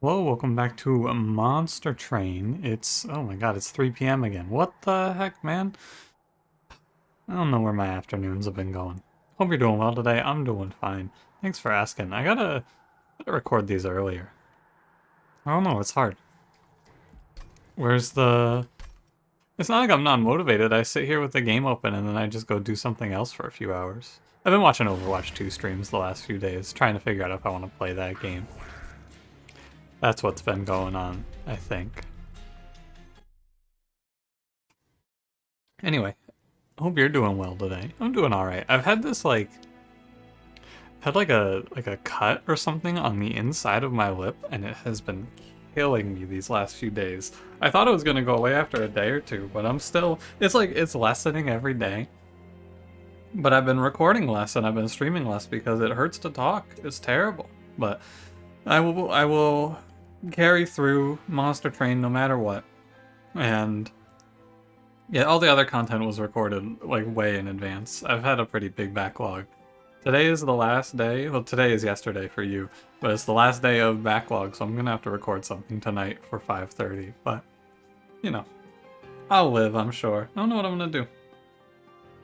Hello, welcome back to a Monster Train. Oh my god, it's 3 p.m. again. What the heck, man? I don't know where my afternoons have been going. Hope you're doing well today. I'm doing fine. Thanks for asking. I gotta record these earlier. I don't know, it's hard. Where's the... It's not like I'm not motivated. I sit here with the game open and then I just go do something else for a few hours. I've been watching Overwatch 2 streams the last few days, trying to figure out if I want to play that game. That's what's been going on, I think. Anyway, hope you're doing well today. I'm doing all right. I've had this had like a cut or something on the inside of my lip, and it has been killing me these last few days. I thought it was gonna go away after a day or two, but I'm still. It's lessening every day. But I've been recording less and I've been streaming less because it hurts to talk. It's terrible. But I will carry through Monster Train no matter what. And yeah, all the other content was recorded like way in advance. I've had a pretty big backlog. Today is the last day. Well, today is yesterday for you, but it's the last day of backlog, so I'm gonna have to record something tonight for 5:30. But you know, I'll live. I'm sure. I don't know what I'm gonna do.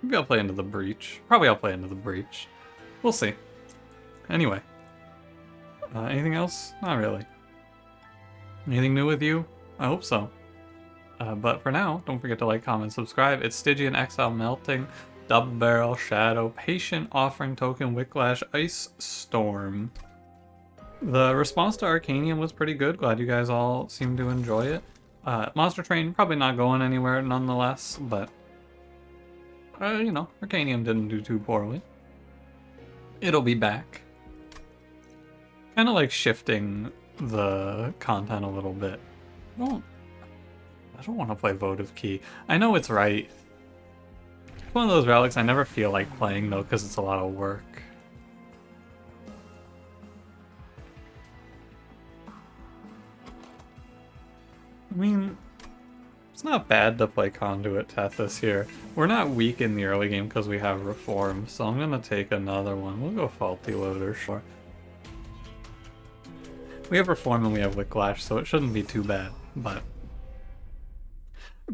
Maybe I'll play Into the Breach. Probably I'll play Into the Breach. We'll see. Anyway, anything else? Not really. Anything new with you? I hope so. But for now, don't forget to like, comment, subscribe. It's Stygian, Exile, Melting, Double Barrel, Shadow, Patient, Offering Token, Wicklash, Ice Storm. The response to Arcanium was pretty good. Glad you guys all seem to enjoy it. Monster Train, probably not going anywhere nonetheless, but you know, Arcanium didn't do too poorly. It'll be back. Kind of like shifting the content a little bit. I don't want to play Votive Key. I know it's right. It's one of those relics I never feel like playing though, because it's a lot of work. I mean, it's not bad to play Conduit Tethys here. We're not weak in the early game because we have Reform, so I'm gonna take another one. We'll go Faulty Loader, sure. We have Reform and we have Wicklash, so it shouldn't be too bad, but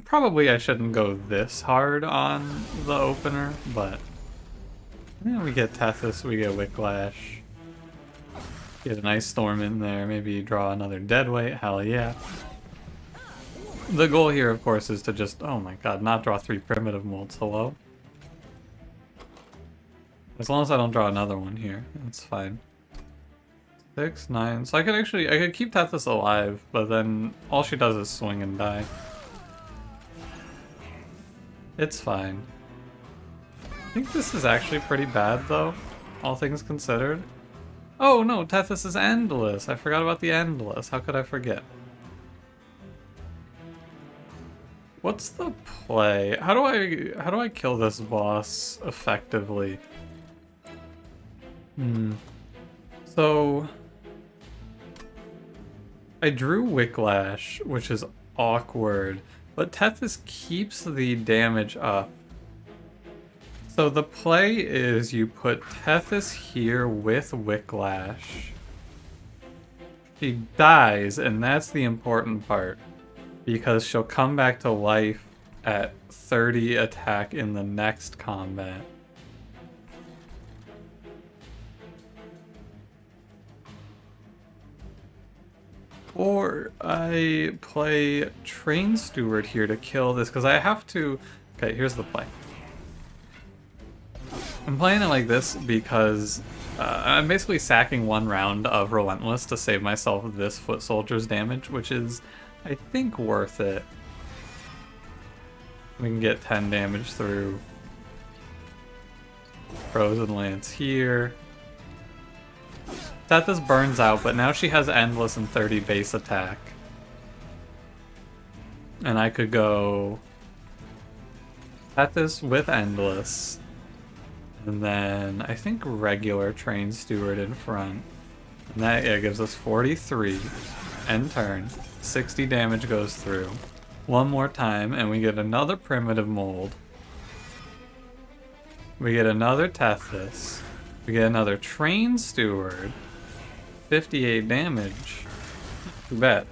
probably I shouldn't go this hard on the opener, but yeah, we get Tethys, we get Wicklash, get a nice Storm in there, maybe draw another Deadweight, hell yeah. The goal here, of course, is to just, oh my god, not draw 3 Primitive Molds, hello? As long as I don't draw another one here, that's fine. 6, 9, so I could keep Tethys alive, but then all she does is swing and die. It's fine. I think this is actually pretty bad, though, all things considered. Oh no, Tethys is endless. I forgot about the endless. How could I forget? What's the play? How do I kill this boss effectively? So I drew Wicklash, which is awkward. But Tethys keeps the damage up. So the play is you put Tethys here with Wicklash. She dies, and that's the important part. Because she'll come back to life at 30 attack in the next combat. Or I play Train Steward here to kill this, because I have to... Okay, here's the play. I'm playing it like this because I'm basically sacking 1 round of Relentless to save myself this Foot Soldier's damage, which is, I think, worth it. We can get 10 damage through Frozen Lance here. Tethys burns out, but now she has Endless and 30 base attack. And I could go Tethys with Endless. And then I think regular Train Steward in front. And that gives us 43. End turn. 60 damage goes through. One more time, and we get another Primitive Mold. We get another Tethys. We get another Train Steward. 58 damage. too bad.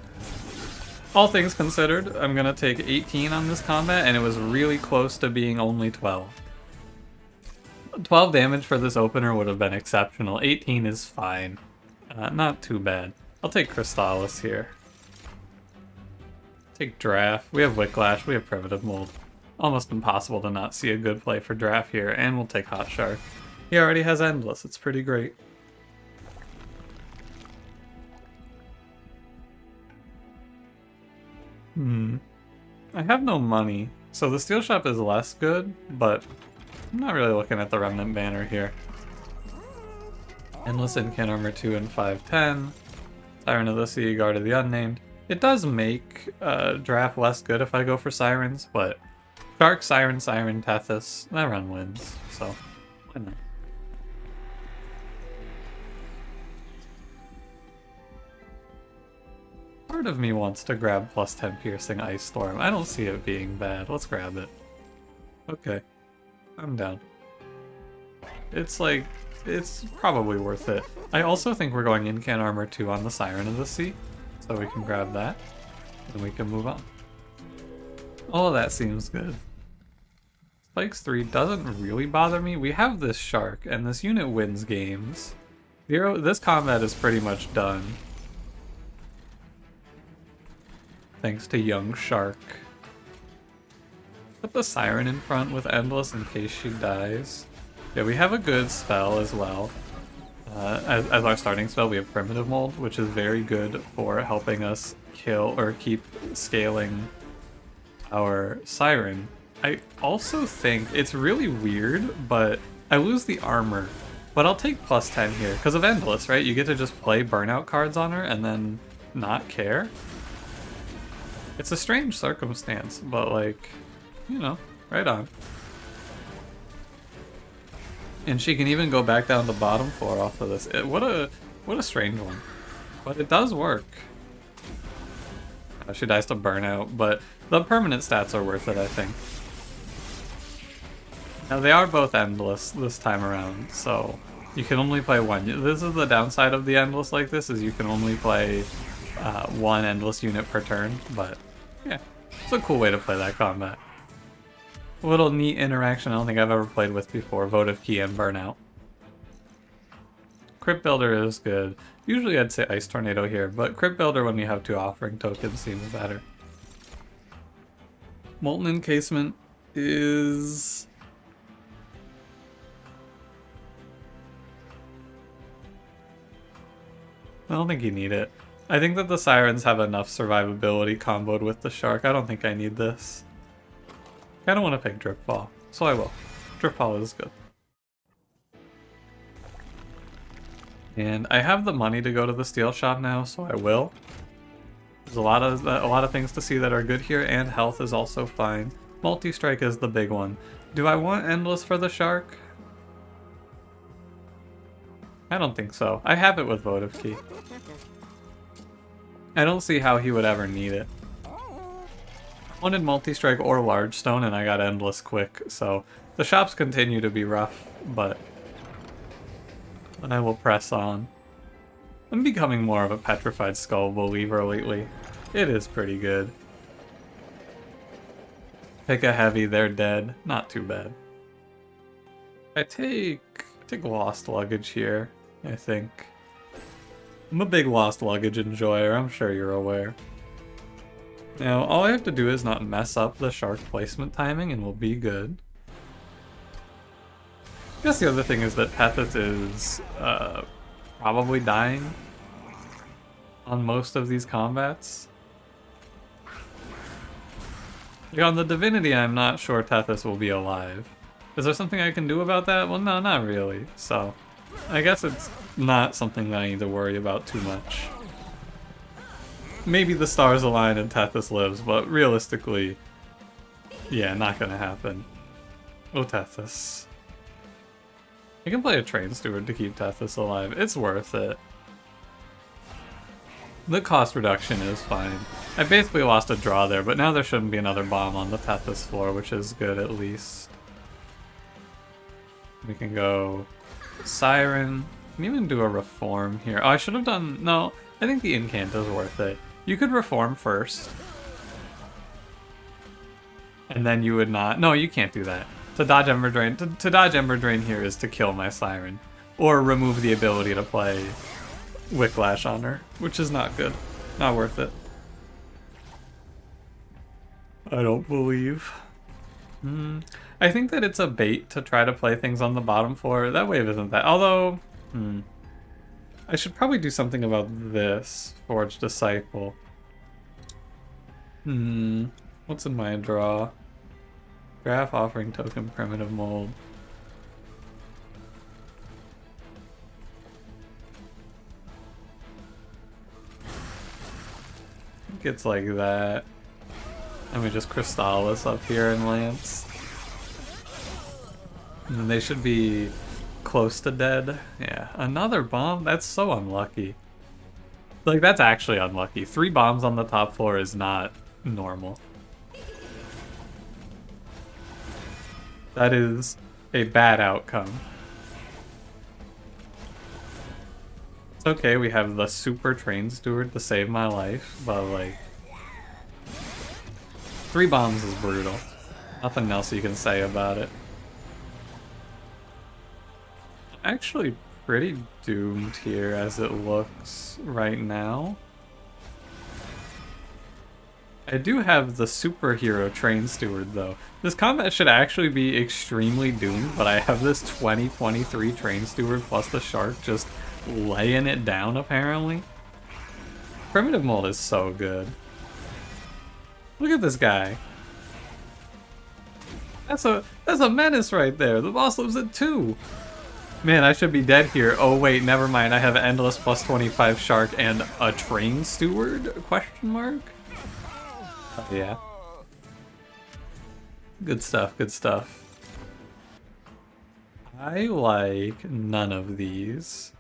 All things considered, I'm gonna take 18 on this combat, and it was really close to being only 12. 12 damage for this opener would have been exceptional. 18 is fine. Not too bad. I'll take Crystallis here. Take Draft. We have Whiplash, we have Primitive Mold. Almost impossible to not see a good play for Draft here, and we'll take Hot Shark. He already has Endless, it's pretty great. I have no money, so the Steel Shop is less good, but I'm not really looking at the Remnant Banner here. Endless Incan Armor 2 and 510. Siren of the Sea, Guard of the Unnamed. It does make Draft less good if I go for Sirens, but Shark, Siren, Siren, Tethys, that run wins, so why not? Part of me wants to grab plus 10 Piercing Ice Storm. I don't see it being bad. Let's grab it. Okay. I'm down. It's like, it's probably worth it. I also think we're going Incan Armor 2 on the Siren of the Sea, so we can grab that, and we can move on. All of that seems good. Spikes 3 doesn't really bother me. We have this Shark, and this unit wins games. This combat is pretty much done. Thanks to young Shark. Put the Siren in front with Endless in case she dies. Yeah, we have a good spell as well. As our starting spell, we have Primitive Mold, which is very good for helping us kill or keep scaling our Siren. I also think it's really weird, but I lose the armor. But I'll take plus 10 here because of Endless, right? You get to just play burnout cards on her and then not care. It's a strange circumstance, but like, you know, right on. And she can even go back down to bottom 4 off of this. What a strange one. But it does work. She dies to burnout, but the permanent stats are worth it, I think. Now they are both Endless this time around, so you can only play one. This is the downside of the Endless like this, is you can only play one Endless unit per turn, but yeah, it's a cool way to play that combat. A little neat interaction I don't think I've ever played with before, Votive Key and Burnout. Crypt Builder is good. Usually I'd say Ice Tornado here, but Crypt Builder when you have 2 offering tokens seems better. Molten Encasement is... I don't think you need it. I think that the Sirens have enough survivability comboed with the Shark. I don't think I need this. I don't want to pick Dripfall, so I will. Dripfall is good. And I have the money to go to the Steel Shop now, so I will. There's a lot of things to see that are good here, and health is also fine. Multi-strike is the big one. Do I want Endless for the Shark? I don't think so. I have it with Votive Key. I don't see how he would ever need it. I wanted multi-strike or large stone and I got Endless quick, so the shops continue to be rough, but I will press on. I'm becoming more of a Petrified Skull believer lately. It is pretty good. Pick a heavy, they're dead. Not too bad. I take Lost Luggage here, I think. I'm a big Lost Luggage enjoyer, I'm sure you're aware. Now, all I have to do is not mess up the Shark placement timing and we'll be good. I guess the other thing is that Tethys is probably dying on most of these combats. Like on the Divinity, I'm not sure Tethys will be alive. Is there something I can do about that? Well, no, not really. So, I guess it's not something that I need to worry about too much. Maybe the stars align and Tethys lives, but realistically, yeah, not gonna happen. Oh, Tethys. I can play a Train Steward to keep Tethys alive. It's worth it. The cost reduction is fine. I basically lost a draw there, but now there shouldn't be another bomb on the Tethys floor, which is good at least. We can go Siren. Can even do a Reform here. Oh, I should have done... No, I think the Incant is worth it. You could reform first. And then you would not... No, you can't do that. To dodge Ember Drain... To dodge Ember Drain here is to kill my Siren. Or remove the ability to play Wicklash on her, which is not good. Not worth it. I don't believe. I think that it's a bait to try to play things on the bottom floor. That wave isn't that... Although... I should probably do something about this. Forge Disciple. What's in my draw? Graph, Offering Token, Primitive Mold. I think it's like that. And we just Crystallis up here and Lance. And then they should be close to dead. Yeah, another bomb? That's so unlucky. Like, that's actually unlucky. 3 bombs on the top floor is not normal. That is a bad outcome. It's okay, we have the Super Train Steward to save my life, but like... 3 bombs is brutal. Nothing else you can say about it. Actually pretty doomed here as it looks right now. I do have the superhero train steward though. This combat should actually be extremely doomed, but I have this 2023 train steward plus the shark just laying it down apparently. Primitive Mold is so good. Look at this guy. That's a menace right there. The boss lives at 2. Man, I should be dead here. Oh wait, never mind. I have Endless plus 25 Shark and a Train Steward? Question mark? Oh, yeah. Good stuff, good stuff. I like none of these.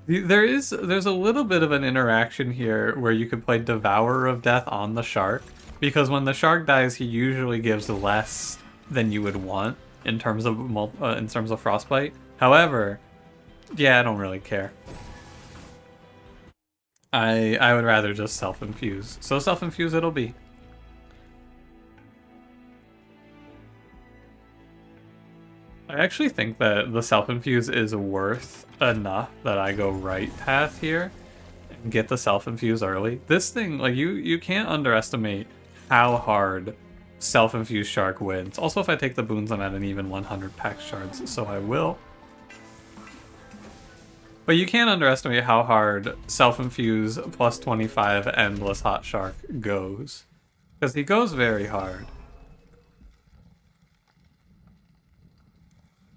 There's a little bit of an interaction here where you could play Devourer of Death on the shark, because when the shark dies, he usually gives less than you would want in terms of frostbite. However, yeah, I don't really care. I would rather just self-infuse. So self-infuse it'll be. I actually think that the self-infuse is worth enough that I go right path here and get the self-infuse early. This thing, like, you can't underestimate how hard self-infused shark wins. Also, if I take the boons, I'm at an even 100 pack shards, so I will. But you can't underestimate how hard self-infuse plus 25 endless hot shark goes. Because he goes very hard.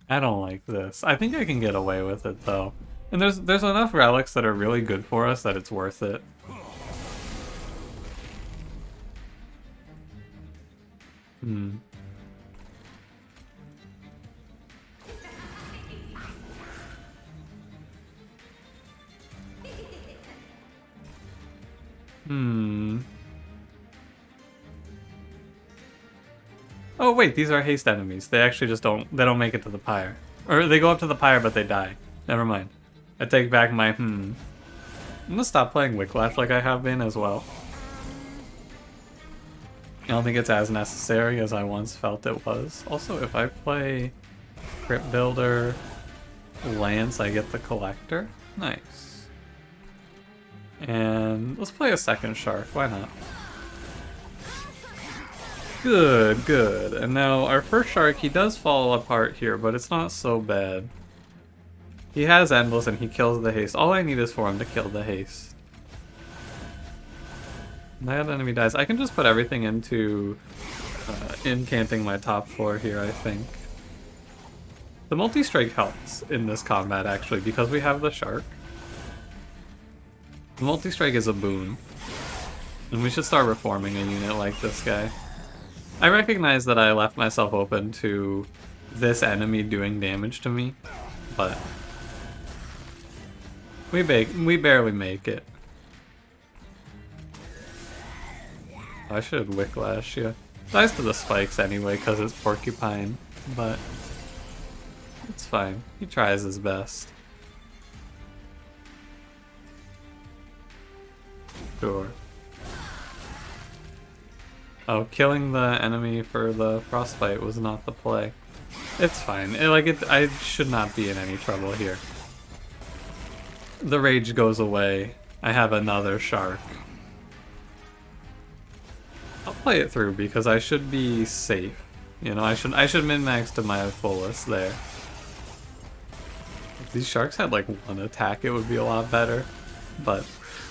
I don't like this. I think I can get away with it though. And there's enough relics that are really good for us that it's worth it. Oh wait, these are haste enemies. They actually just don't make it to the pyre. Or they go up to the pyre but they die. Never mind. I take back my I'm gonna stop playing Wicklash like I have been as well. I don't think it's as necessary as I once felt it was. Also, if I play Crypt Builder, Lance, I get the Collector. Nice. And let's play a second Shark, why not? Good, good. And now our first Shark, he does fall apart here, but it's not so bad. He has Endless and he kills the haste. All I need is for him to kill the haste. That enemy dies. I can just put everything into incanting my top floor here, I think. The multi-strike helps in this combat, actually, because we have the shark. The multi-strike is a boon. And we should start reforming a unit like this guy. I recognize that I left myself open to this enemy doing damage to me, but we barely make it. I should Wicklash, yeah. Dies to the spikes anyway, because it's Porcupine, but it's fine. He tries his best. Sure. Oh, killing the enemy for the frostbite was not the play. It's fine. I should not be in any trouble here. The rage goes away. I have another shark. I'll play it through because I should be safe. You know, I should min-max to my fullest there. If these sharks had like one attack, it would be a lot better. But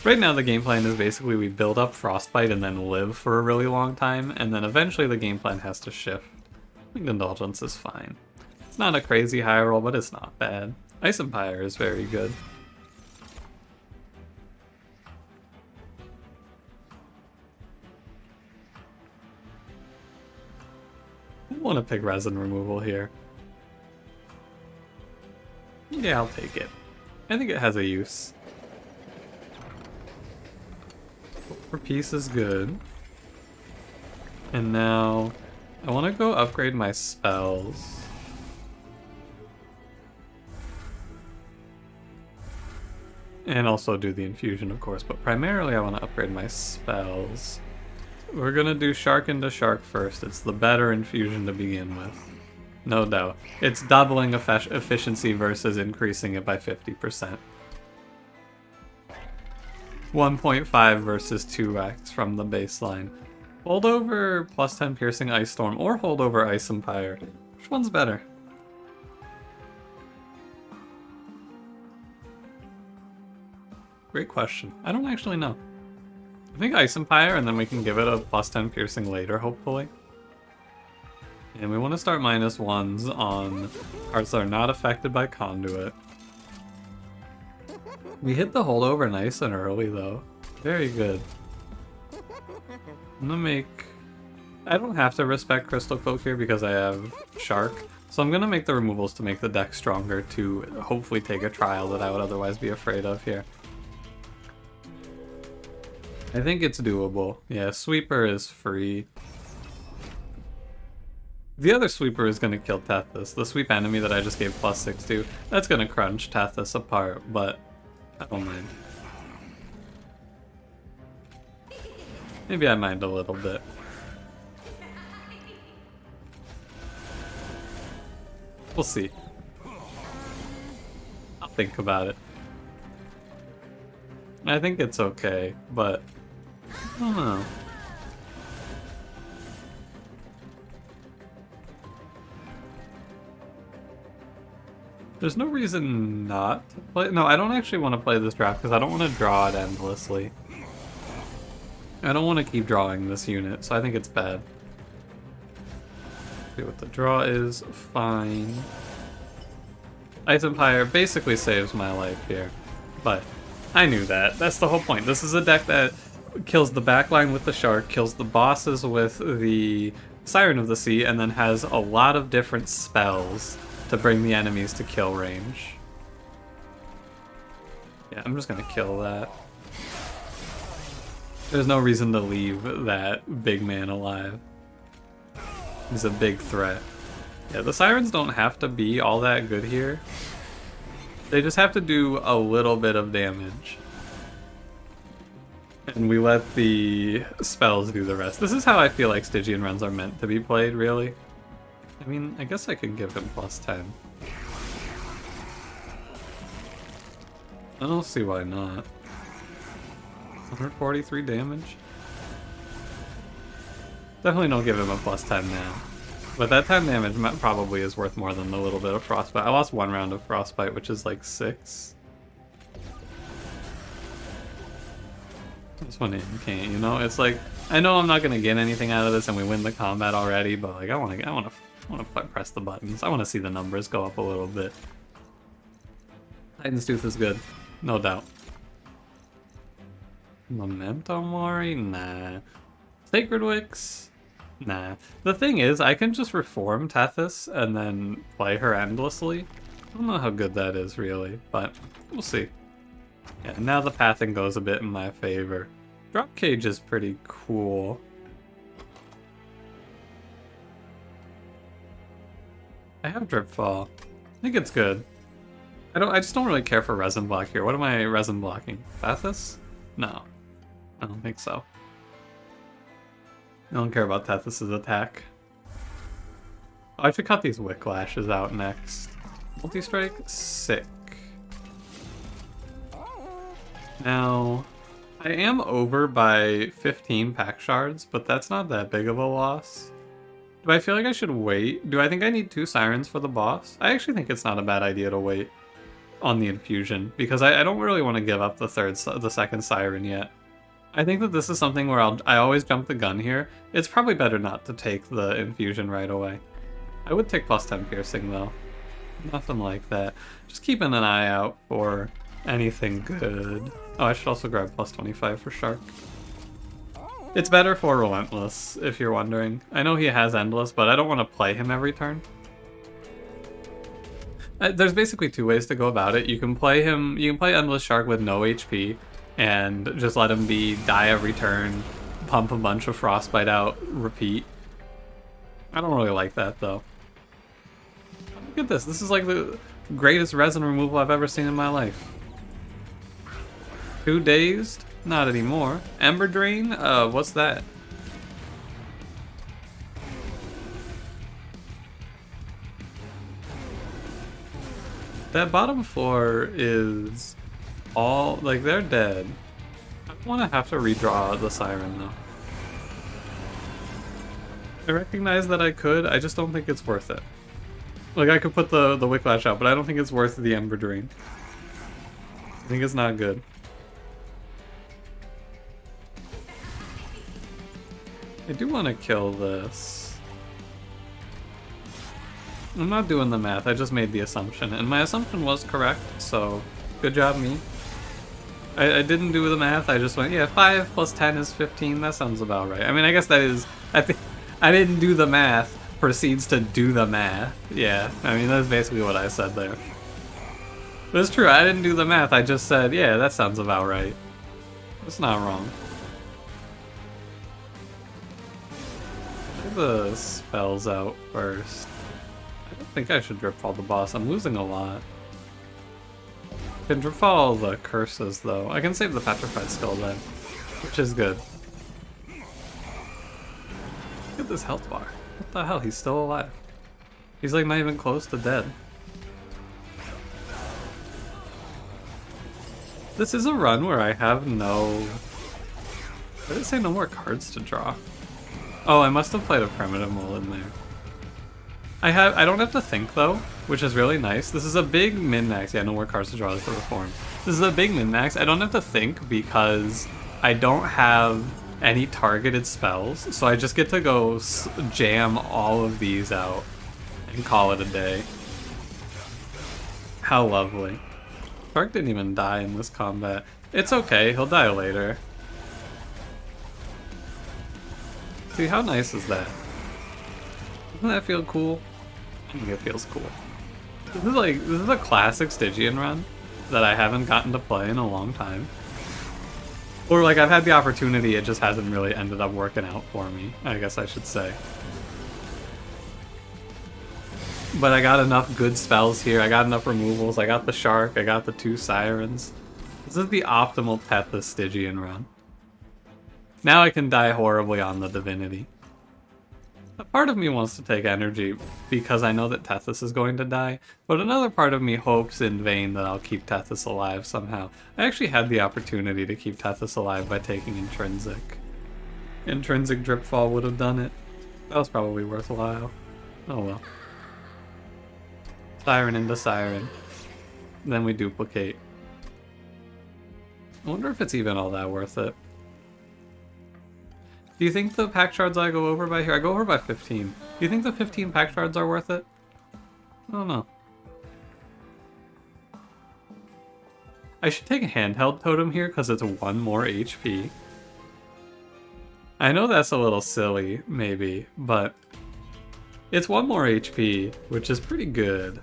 right now the game plan is basically we build up frostbite and then live for a really long time, and then eventually the game plan has to shift. Winged Indulgence is fine. It's not a crazy high roll, but it's not bad. Ice Empire is very good. I want to pick resin removal here. Yeah, I'll take it. I think it has a use. For peace is good. And now I want to go upgrade my spells. And also do the infusion, of course, but primarily I want to upgrade my spells. We're gonna do Shark into Shark first. It's the better infusion to begin with. No doubt. It's doubling efficiency versus increasing it by 50%. 1.5 versus 2x from the baseline. Holdover plus 10 piercing Ice Storm or Holdover Ice Empire. Which one's better? Great question. I don't actually know. I think Ice Empire, and then we can give it a plus 10 piercing later, hopefully. And we want to start -1s on cards that are not affected by Conduit. We hit the holdover nice and early, though. Very good. I'm gonna make... I don't have to respect Crystal Cloak here because I have Shark, so I'm gonna make the removals to make the deck stronger to hopefully take a trial that I would otherwise be afraid of here. I think it's doable. Yeah, Sweeper is free. The other Sweeper is going to kill Tethys. The sweep enemy that I just gave +6 to, that's going to crunch Tethys apart, but I don't mind. Maybe I mind a little bit. We'll see. I'll think about it. I think it's okay, but I don't know. There's no reason not to play. No, I don't actually want to play this draft because I don't want to draw it endlessly. I don't want to keep drawing this unit, so I think it's bad. See what the draw is. Fine. Ice Empire basically saves my life here, but I knew that. That's the whole point. This is a deck that kills the backline with the Shark, kills the bosses with the Siren of the Sea, and then has a lot of different spells to bring the enemies to kill range. Yeah, I'm just gonna kill that. There's no reason to leave that big man alive. He's a big threat. Yeah, the Sirens don't have to be all that good here. They just have to do a little bit of damage. And we let the spells do the rest. This is how I feel like Stygian runs are meant to be played, really. I mean, I guess I could give him +10. I don't see why not. 143 damage? Definitely don't give him a +10 now. But that 10 damage probably is worth more than a little bit of Frostbite. I lost 1 round of Frostbite, which is like 6. This one in can't, you know? It's like, I know I'm not gonna get anything out of this and we win the combat already, but like I wanna press the buttons. I wanna see the numbers go up a little bit. Titan's Tooth is good, no doubt. Memento Mori? Nah. Sacred Wicks? Nah. The thing is, I can just reform Tethys and then play her endlessly. I don't know how good that is, really, but we'll see. Yeah, now the pathing goes a bit in my favor. Drop Cage is pretty cool. I have Dripfall. I think it's good. I just don't really care for Resin Block here. What am I Resin blocking? Tethys? No. I don't think so. I don't care about Tethys' attack. Oh, I should cut these Wicklashes out next. Multi-strike? Sick. Now, I am over by 15 pack shards, but that's not that big of a loss. Do I feel like I should wait? Do I think I need 2 sirens for the boss? I actually think it's not a bad idea to wait on the infusion, because I don't really want to give up the second siren yet. I think that this is something where I always jump the gun here. It's probably better not to take the infusion right away. I would take plus 10 piercing though. Nothing like that. Just keeping an eye out for anything good. Oh, I should also grab plus 25 for Shark. It's better for Relentless, if you're wondering. I know he has Endless, but I don't want to play him every turn. There's basically 2 ways to go about it. You can play Endless Shark with no HP, and just let him die every turn, pump a bunch of Frostbite out, repeat. I don't really like that, though. Look at this. This is like the greatest resin removal I've ever seen in my life. 2 dazed? Not anymore. Ember Drain? What's that? That bottom 4 is all, like, they're dead. I don't want to have to redraw the Siren, though. I recognize that I could, I just don't think it's worth it. Like, I could put the Wicklash out, but I don't think it's worth the Ember Drain. I think it's not good. I do want to kill this. I'm not doing the math, I just made the assumption, and my assumption was correct, so good job me. I didn't do the math, I just went, yeah, 5 plus 10 is 15, that sounds about right. I mean, I guess that is, I didn't do the math, proceeds to do the math. Yeah, I mean, that's basically what I said there. But it's true, I didn't do the math, I just said, yeah, that sounds about right. It's not wrong. Get the spells out first. I don't think I should dripfall the boss. I'm losing a lot. I can dripfall the curses though. I can save the petrified skull then, which is good. Look at this health bar. What the hell? He's still alive. He's like not even close to dead. This is a run where I have no... Did it say no more cards to draw? Oh, I must have played a primitive mole in there. I don't have to think though, which is really nice. This is a big min-max. Yeah, no more cards to draw for reform. This is a big min-max. I don't have to think because I don't have any targeted spells, so I just get to go jam all of these out and call it a day. How lovely. Shark didn't even die in this combat. It's okay, he'll die later. See, how nice is that? Doesn't that feel cool? I think it feels cool. This is a classic Stygian run that I haven't gotten to play in a long time. Or like I've had the opportunity, it just hasn't really ended up working out for me, I guess I should say. But I got enough good spells here, I got enough removals, I got the Shark, I got the 2 Sirens. This is the optimal Tethys Stygian run. Now I can die horribly on the Divinity. A part of me wants to take energy because I know that Tethys is going to die, but another part of me hopes in vain that I'll keep Tethys alive somehow. I actually had the opportunity to keep Tethys alive by taking Intrinsic. Intrinsic Dripfall would have done it. That was probably worthwhile. Oh well. Siren into Siren. Then we duplicate. I wonder if it's even all that worth it. Do you think the pack shards I go over by here? I go over by 15. Do you think the 15 pack shards are worth it? I don't know. I should take a handheld totem here because it's 1 more HP. I know that's a little silly, maybe, but it's 1 more HP, which is pretty good.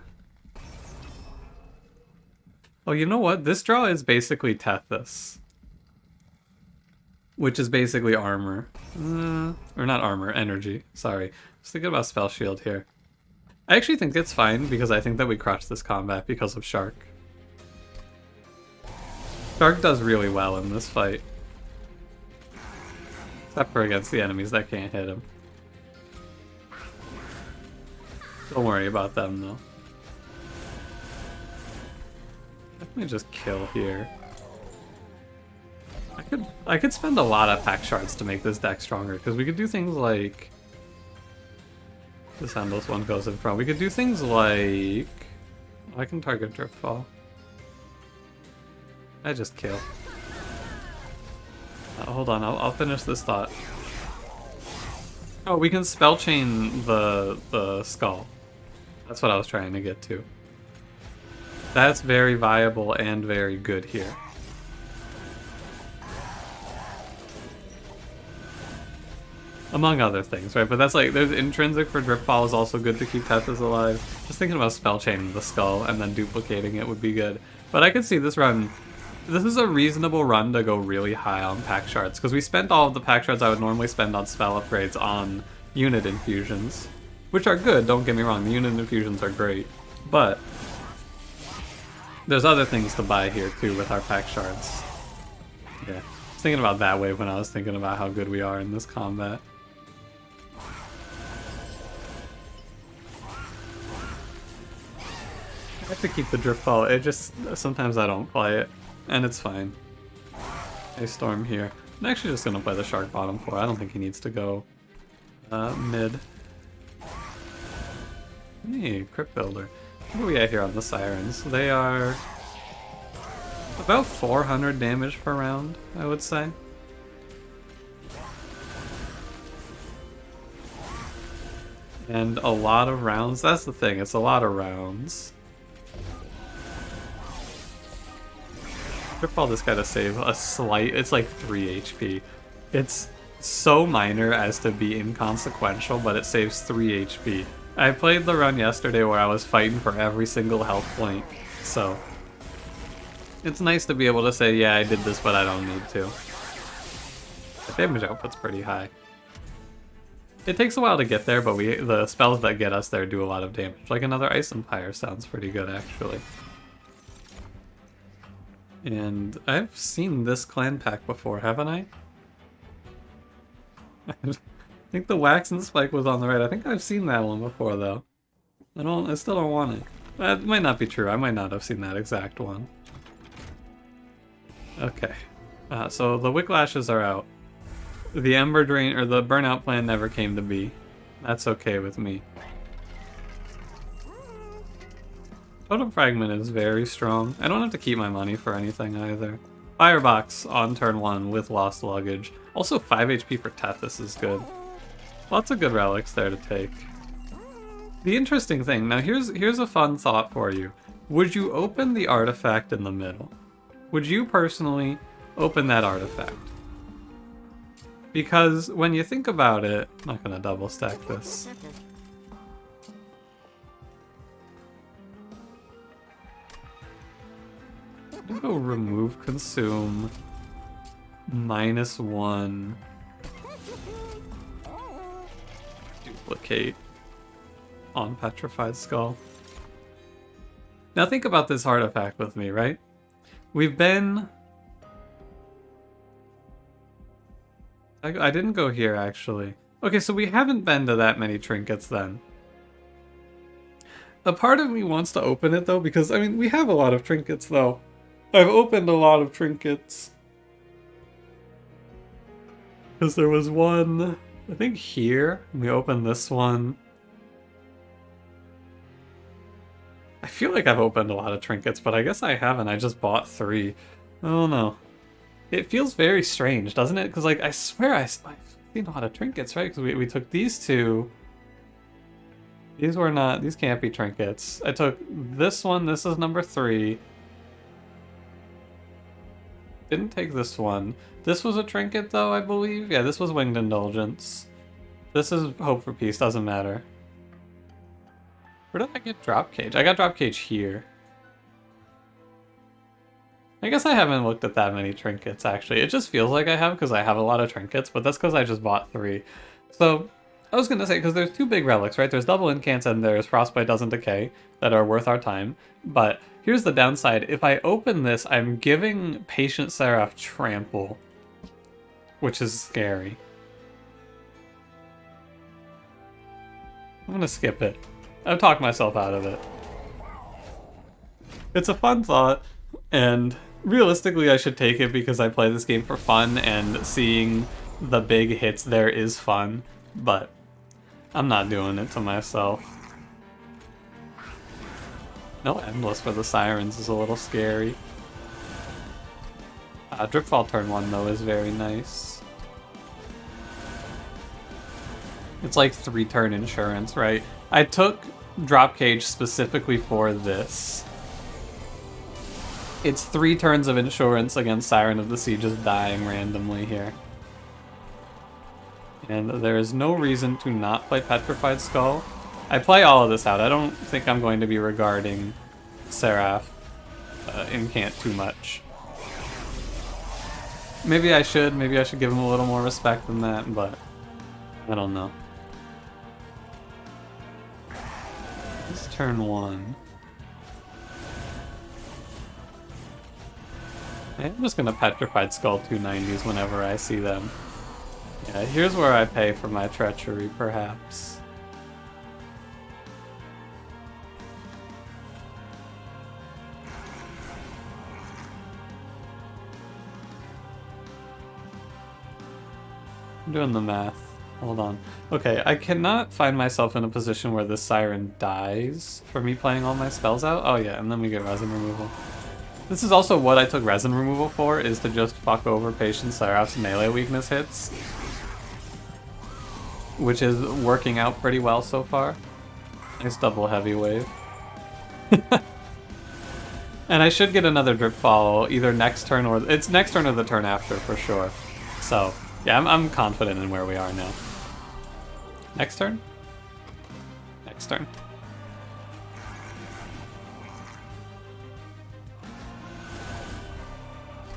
Oh, you know what? This draw is basically Tethys. Which is basically armor. Or not armor, energy. Sorry. I was thinking about Spell Shield here. I actually think it's fine because I think that we crushed this combat because of Shark. Shark does really well in this fight. Except for against the enemies that can't hit him. Don't worry about them, though. Let me just kill here. I could spend a lot of pack shards to make this deck stronger, because we could do things like... This endless one goes in front. We could do things like... I can target Driftfall. I just kill. Hold on, I'll finish this thought. Oh, we can spell chain the skull. That's what I was trying to get to. That's very viable and very good here. Among other things, right? But that's like, there's intrinsic for Driftfall is also good to keep Tethys alive. Just thinking about spell chaining the skull and then duplicating it would be good. But I could see this run. This is a reasonable run to go really high on pack shards, because we spent all of the pack shards I would normally spend on spell upgrades on unit infusions. Which are good, don't get me wrong, the unit infusions are great. But there's other things to buy here too with our pack shards. Yeah, I was thinking about that way when I was thinking about how good we are in this combat. I have to keep the Driftfall, it just, sometimes I don't play it, and it's fine. A Storm here. I'm actually just gonna play the Shark bottom 4, I don't think he needs to go mid. Hey, Crypt Builder. What are we at here on the Sirens? They are about 400 damage per round, I would say. And a lot of rounds, that's the thing, it's a lot of rounds. Driftball this guy to save a slight, it's like 3 HP. It's so minor as to be inconsequential, but it saves 3 HP. I played the run yesterday where I was fighting for every single health point, so it's nice to be able to say, yeah, I did this, but I don't need to. The damage output's pretty high. It takes a while to get there, but the spells that get us there do a lot of damage. Like another Ice Empire sounds pretty good, actually. And I've seen this clan pack before, haven't I? I think the Wax and Spike was on the right. I think I've seen that one before, though. I still don't want it. That might not be true. I might not have seen that exact one. Okay. So the Wicklashes are out. The Ember Drain, or the Burnout plan never came to be. That's okay with me. Totem Fragment is very strong. I don't have to keep my money for anything either. Firebox on turn 1 with Lost Luggage. Also 5 HP for Tethys is good. Lots of good relics there to take. The interesting thing, now here's a fun thought for you. Would you open the artifact in the middle? Would you personally open that artifact? Because when you think about it, I'm not gonna double stack this. I'm gonna go remove consume -1 duplicate on Petrified Skull. Now think about this artifact with me, right? We've been... I didn't go here, actually. Okay, so we haven't been to that many trinkets then. A part of me wants to open it, though, because, I mean, we have a lot of trinkets, though. I've opened a lot of trinkets. Because there was one, I think here, we opened this one. I feel like I've opened a lot of trinkets, but I guess I haven't. I just bought 3. I don't know. It feels very strange, doesn't it? Because, like, I swear I've seen a lot of trinkets, right? Because we took these 2. These were not, these can't be trinkets. I took this one, this is number 3. Didn't take this one. This was a trinket, though, I believe. Yeah, this was Winged Indulgence. This is Hope for Peace, doesn't matter. Where did I get Drop Cage? I got Drop Cage here. I guess I haven't looked at that many trinkets, actually. It just feels like I have because I have a lot of trinkets, but that's because I just bought 3. So, I was going to say, because there's 2 big relics, right? There's double incants and there's Frostbite Doesn't Decay that are worth our time. But here's the downside. If I open this, I'm giving Patient Seraph Trample, which is scary. I'm gonna skip it. I've talked myself out of it. It's a fun thought, and realistically I should take it because I play this game for fun, and seeing the big hits there is fun, but I'm not doing it to myself. No Endless for the Sirens is a little scary. Dripfall turn 1 though is very nice. It's like 3-turn insurance, right? I took Drop Cage specifically for this. It's 3 turns of insurance against Siren of the Sea just dying randomly here. And there is no reason to not play Petrified Skull. I play all of this out. I don't think I'm going to be regarding Seraph incant too much. Maybe I should give him a little more respect than that, but I don't know. It's turn 1. I'm just gonna Petrified Skull 290s whenever I see them. Yeah, here's where I pay for my treachery, perhaps. I'm doing the math. Hold on. Okay, I cannot find myself in a position where this Siren dies for me playing all my spells out. Oh yeah, and then we get resin removal. This is also what I took resin removal for, is to just fuck over Patient Seraph's melee weakness hits. Which is working out pretty well so far. Nice double heavy wave. And I should get another drip fall either next turn or... It's next turn or the turn after for sure. So, yeah, I'm confident in where we are now. Next turn? Next turn.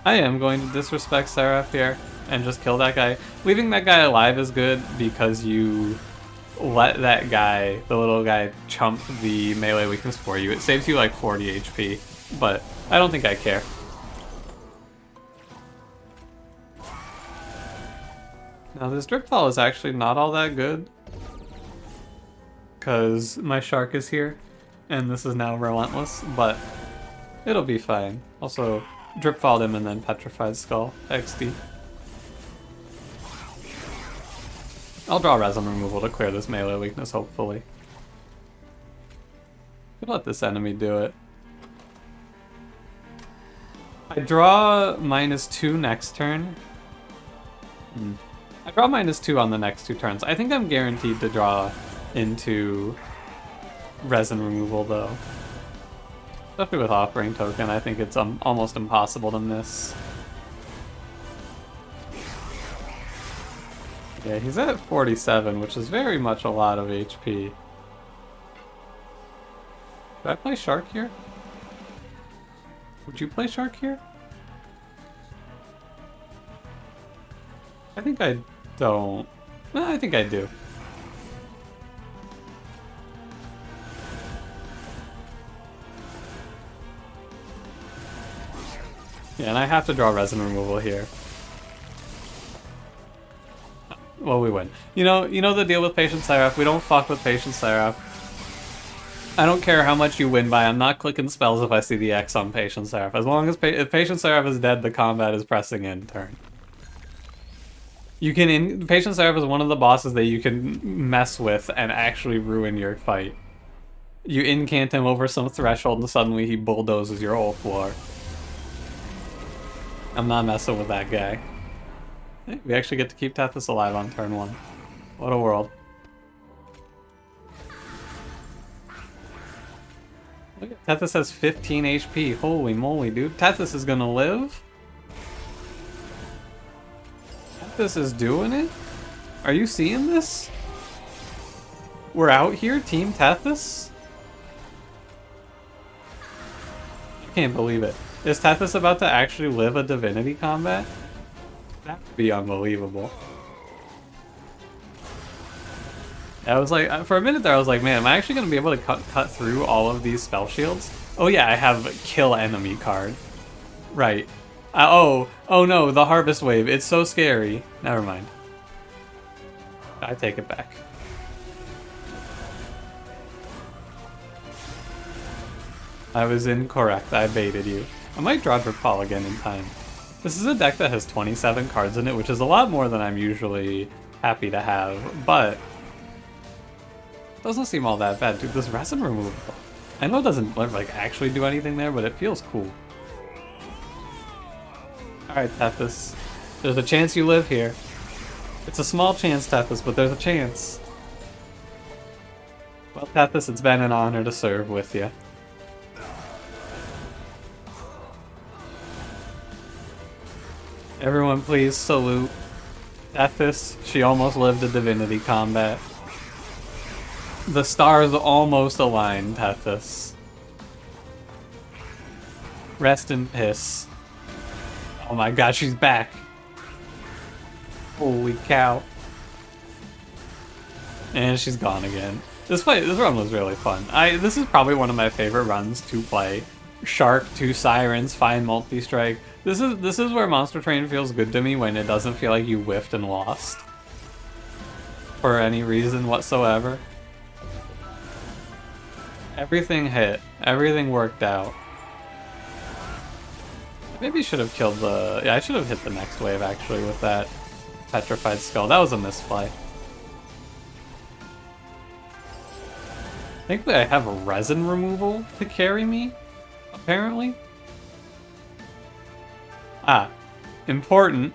I am going to disrespect Seraph here and just kill that guy. Leaving that guy alive is good because you let that guy, the little guy, chump the melee weakness for you. It saves you like 40 HP, but I don't think I care. Now this Dripfall is actually not all that good because my shark is here and this is now relentless, but it'll be fine. Also, Dripfalled him and then Petrified Skull. XD. I'll draw resin removal to clear this melee weakness, hopefully. Could let this enemy do it. I draw -2 next turn. I draw -2 on the next 2 turns. I think I'm guaranteed to draw into resin removal though. Especially with Offering Token, I think it's almost impossible to miss. Yeah, he's at 47, which is very much a lot of HP. Should I play Shark here? Would you play Shark here? I think I don't. No, I think I do. Yeah, and I have to draw resin removal here. Well, we win. You know the deal with Patient Seraph? We don't fuck with Patient Seraph. I don't care how much you win by, I'm not clicking spells if I see the X on Patient Seraph. As long as if Patient Seraph is dead, the combat is pressing in turn. You can Patient Seraph is one of the bosses that you can mess with and actually ruin your fight. You incant him over some threshold and suddenly he bulldozes your whole floor. I'm not messing with that guy. Hey, we actually get to keep Tethys alive on turn 1. What a world. Look at Tethys has 15 HP. Holy moly, dude. Tethys is gonna live? Tethys is doing it? Are you seeing this? We're out here, Team Tethys? I can't believe it. Is Tethys about to actually live a Divinity combat? That would be unbelievable. I was like, for a minute there I was like, man, am I actually going to be able to cut through all of these spell shields? Oh yeah, I have Kill Enemy card. Right. Oh no, the Harvest Wave. It's so scary. Never mind. I take it back. I was incorrect. I baited you. I might draw Dracul again in time. This is a deck that has 27 cards in it, which is a lot more than I'm usually happy to have, but doesn't seem all that bad. Dude, this resin removal, I know it doesn't like actually do anything there, but it feels cool. Alright, Tethys. There's a chance you live here. It's a small chance, Tethys, but there's a chance. Well, Tethys, it's been an honor to serve with you. Everyone please salute Tethys. She almost lived a Divinity combat. The stars almost aligned, Tethys. Rest in piss. Oh my god, she's back. Holy cow. And she's gone again. This run was really fun. This is probably one of my favorite runs to play. Shark, 2 Sirens, fine multi-strike. This is where Monster Train feels good to me, when it doesn't feel like you whiffed and lost. For any reason whatsoever. Everything hit. Everything worked out. Maybe should have killed the... Yeah, I should have hit the next wave, actually, with that Petrified Skull. That was a misplay. Thankfully, I have a resin removal to carry me, apparently. Ah, important.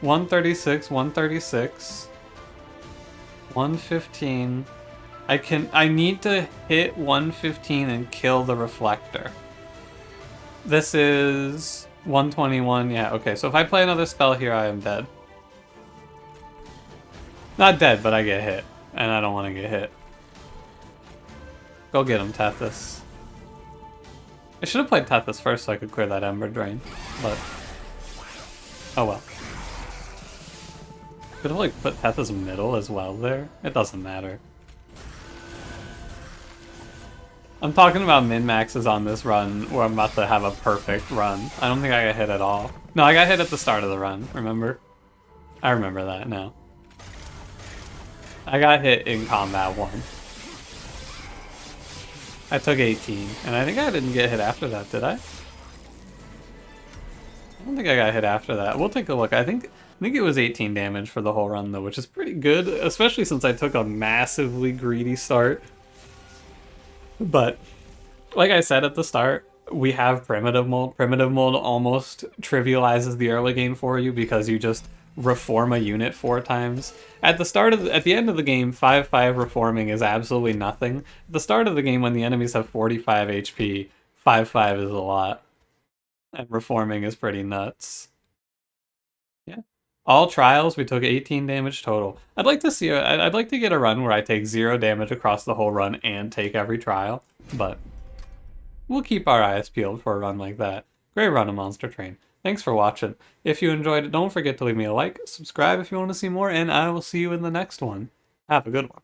136, 136. 115. I need to hit 115 and kill the reflector. This is 121, yeah, okay, so if I play another spell here, I am dead. Not dead, but I get hit, and I don't want to get hit. Go get him, Tethys. I should have played Tethys first so I could clear that Ember Drain, but... oh well. Could have, like, put Tethys middle as well there? It doesn't matter. I'm talking about min-maxes on this run where I'm about to have a perfect run. I don't think I got hit at all. No, I got hit at the start of the run, remember? I remember that now. I got hit in combat 1. I took 18, and I think I didn't get hit after that, did I? I don't think I got hit after that. We'll take a look. I think it was 18 damage for the whole run, though, which is pretty good, especially since I took a massively greedy start. But, like I said at the start, we have Primitive Mold. Primitive Mold almost trivializes the early game for you because you just reform a unit 4 times. At the end of the game, 5/5 reforming is absolutely nothing. At the start of the game, when the enemies have 45 HP, 5/5 is a lot. And reforming is pretty nuts. Yeah. All trials, we took 18 damage total. I'd like to get a run where I take 0 damage across the whole run and take every trial, but we'll keep our eyes peeled for a run like that. Great run of Monster Train. Thanks for watching. If you enjoyed it, don't forget to leave me a like, subscribe if you want to see more, and I will see you in the next one. Have a good one.